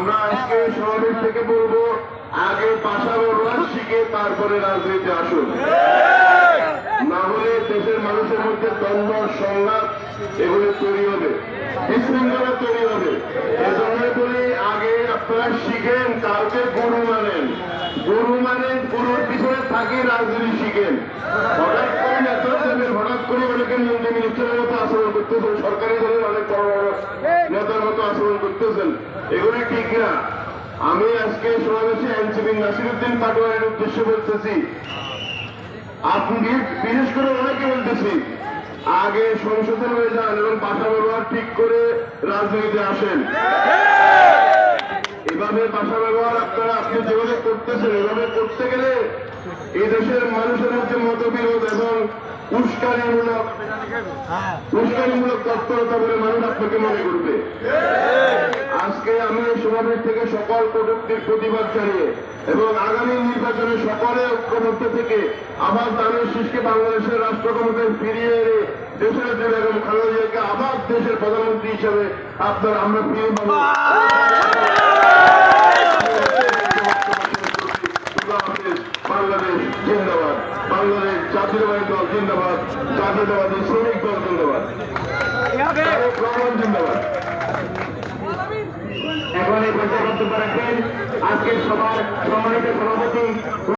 আমরা আজকে সমাবেশ থেকে বলবো, আগে পাশা ব্যবহার শিখে তারপরে রাজনীতি আসুন, না হলে দেশের মানুষের মধ্যে দ্বন্দ্ব, সংঘাত এগুলো তৈরি হবে, বিশৃঙ্খলা তৈরি হবে। এজন্য বলি, আগে আপনারা শিখেন, কাউকে গুরু মানেন, গুরুর পিছনে থাকি, রাজনীতি শিখেন। হঠাৎ করে নেতৃত্বের হঠাৎ করে অনেকে মন্ত্রী মিনিস্টারের মতো আচরণ করতেছেন, সরকারি দলের অনেক বড় বড় নেতার মতো আচরণ করতেছেন, এগুলি ঠিক না। আমি আজকে সমাবেশে এনসিপি নাসিরউদ্দিন পাটোয়ারির উদ্দেশ্যে বলতেছি, আপনি বিশেষ করে অনেকে বলতেছি, আগে সংশোধন হয়ে যান এবং ভাষা ব্যবহার ঠিক করে রাজনীতিতে আসেন। এভাবে ভাষা ব্যবহার আপনি যেভাবে করতেছেন, এভাবে করতে গেলে এই দেশের মানুষের মধ্যে মতবিরোধ এবং উস্কানিমূলক তৎপরতা বলে মানুষ আপনাকে মনে করবে। আজকে আমি এই সমাবেশ থেকে সকল কটূক্তির প্রতিবাদ জানিয়ে এবং আগামী নির্বাচনে সকলে ঐক্যবদ্ধ থেকে আবার ধানের শীষকে বাংলাদেশের রাষ্ট্র ক্ষমতায় ফিরিয়ে এনে দেশের জন্য এবং খালেদা জিয়াকে আবার দেশের প্রধানমন্ত্রী হিসেবে আমরা ফিরে পাবো। বাংলাদেশ জিন্দাবাদ, বাংলাদেশ জাতীয়তাবাদী দল জিন্দাবাদ, জাতীয়তাবাদী শ্রমিক দল জিন্দাবাদ, জিন্দাবাদ। এখন এই বক্তব্য রাখবেন আজকের সভার সম্মানিত সভাপতি